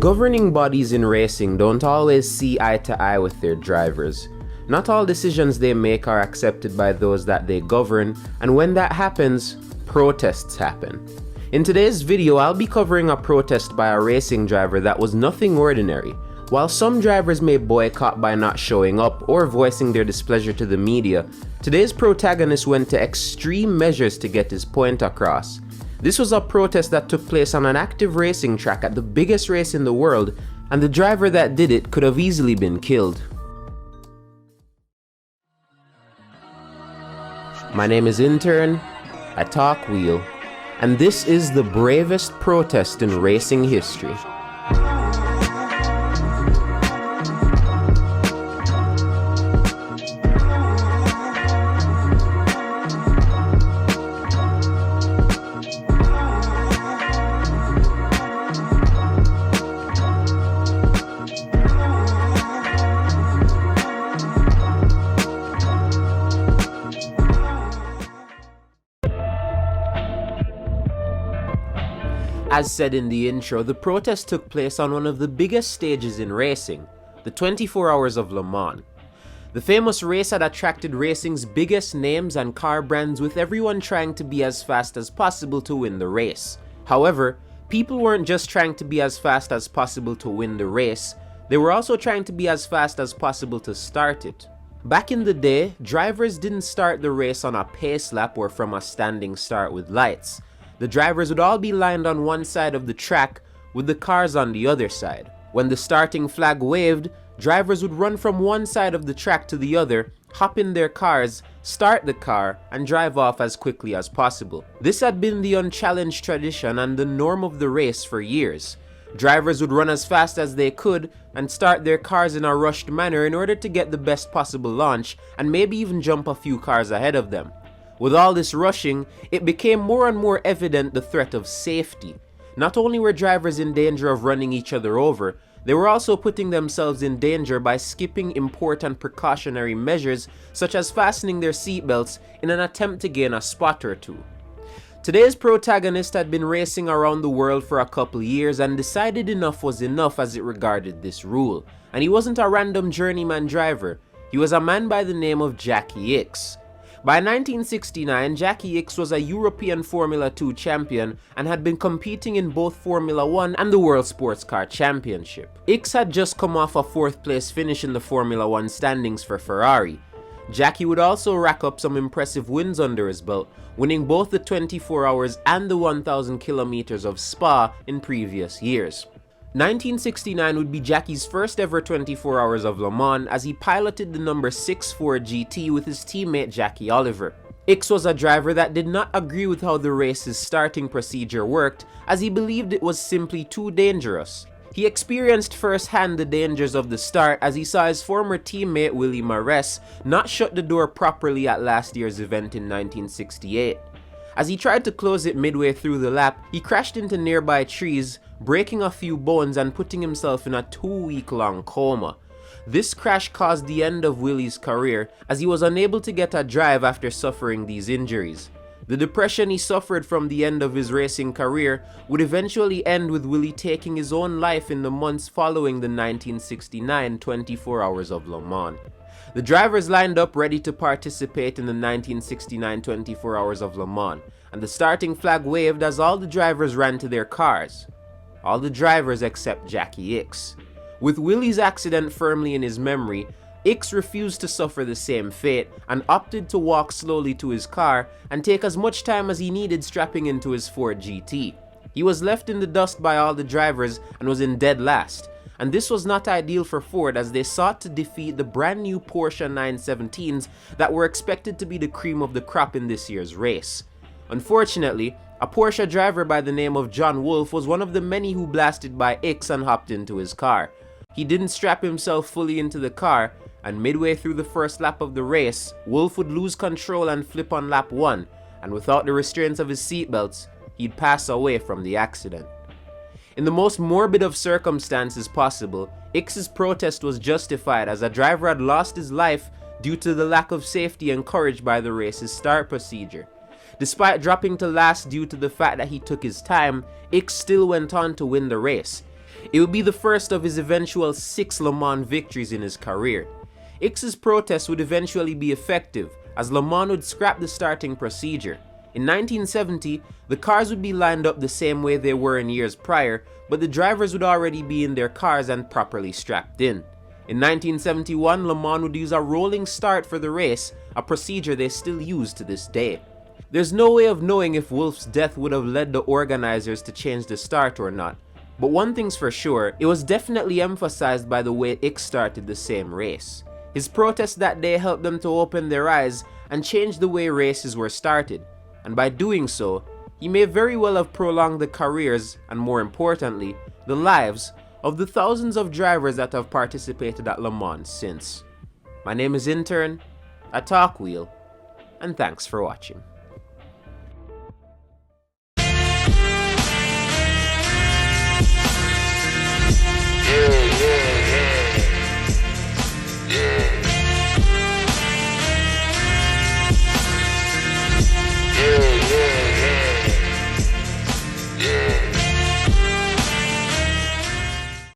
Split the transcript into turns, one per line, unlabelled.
Governing bodies in racing don't always see eye to eye with their drivers. Not all decisions they make are accepted by those that they govern, and when that happens, protests happen. In today's video, I'll be covering a protest by a racing driver that was nothing ordinary. While some drivers may boycott by not showing up or voicing their displeasure to the media, today's protagonist went to extreme measures to get his point across. This was a protest that took place on an active racing track at the biggest race in the world, and the driver that did it could have easily been killed. My name is Intern, I talk wheel, and this is the bravest protest in racing history. As said in the intro, the protest took place on one of the biggest stages in racing, the 24 Hours of Le Mans. The famous race had attracted racing's biggest names and car brands, with everyone trying to be as fast as possible to win the race. However, people weren't just trying to be as fast as possible to win the race, they were also trying to be as fast as possible to start it. Back in the day, drivers didn't start the race on a pace lap or from a standing start with lights. The drivers would all be lined on one side of the track with the cars on the other side. When the starting flag waved, drivers would run from one side of the track to the other, hop in their cars, start the car, and drive off as quickly as possible. This had been the unchallenged tradition and the norm of the race for years. Drivers would run as fast as they could and start their cars in a rushed manner in order to get the best possible launch and maybe even jump a few cars ahead of them. With all this rushing, it became more and more evident the threat of safety. Not only were drivers in danger of running each other over, they were also putting themselves in danger by skipping important precautionary measures such as fastening their seatbelts in an attempt to gain a spot or two. Today's protagonist had been racing around the world for a couple years and decided enough was enough as it regarded this rule. And he wasn't a random journeyman driver, he was a man by the name of Jackie Ickx. By 1969, Jackie Ickx was a European Formula 2 champion and had been competing in both Formula 1 and the World Sports Car Championship. Ickx had just come off a 4th place finish in the Formula 1 standings for Ferrari. Jackie would also rack up some impressive wins under his belt, winning both the 24 hours and the 1,000 kilometers of Spa in previous years. 1969 would be Jackie's first ever 24 Hours of Le Mans as he piloted the number 64 GT with his teammate Jackie Oliver. Ickx was a driver that did not agree with how the race's starting procedure worked, as he believed it was simply too dangerous. He experienced firsthand the dangers of the start as he saw his former teammate Willie Mares not shut the door properly at last year's event in 1968. As he tried to close it midway through the lap, he crashed into nearby trees, breaking a few bones and putting himself in a 2-week-long coma. This crash caused the end of Willie's career as he was unable to get a drive after suffering these injuries. The depression he suffered from the end of his racing career would eventually end with Willie taking his own life in the months following the 1969 24 Hours of Le Mans. The drivers lined up ready to participate in the 1969 24 Hours of Le Mans, and the starting flag waved as all the drivers ran to their cars. All the drivers except Jackie Ickx. With Willie's accident firmly in his memory, Ickx refused to suffer the same fate and opted to walk slowly to his car and take as much time as he needed strapping into his Ford GT. He was left in the dust by all the drivers and was in dead last, and this was not ideal for Ford as they sought to defeat the brand new Porsche 917s that were expected to be the cream of the crop in this year's race. Unfortunately, a Porsche driver by the name of John Wolf was one of the many who blasted by Ickx and hopped into his car. He didn't strap himself fully into the car, and midway through the first lap of the race, Wolf would lose control and flip on lap 1, and without the restraints of his seatbelts, he'd pass away from the accident. In the most morbid of circumstances possible, Ickx's protest was justified as a driver had lost his life due to the lack of safety encouraged by the race's start procedure. Despite dropping to last due to the fact that he took his time, Ickx still went on to win the race. It would be the first of his eventual 6 Le Mans victories in his career. Ickx's protest would eventually be effective, as Le Mans would scrap the starting procedure. In 1970, the cars would be lined up the same way they were in years prior, but the drivers would already be in their cars and properly strapped in. In 1971, Le Mans would use a rolling start for the race, a procedure they still use to this day. There's no way of knowing if Wolff's death would have led the organizers to change the start or not, but one thing's for sure, it was definitely emphasized by the way Ickx started the same race. His protest that day helped them to open their eyes and change the way races were started, and by doing so, he may very well have prolonged the careers, and more importantly, the lives of the thousands of drivers that have participated at Le Mans since. My name is Intern, at Talkwheel, and thanks for watching.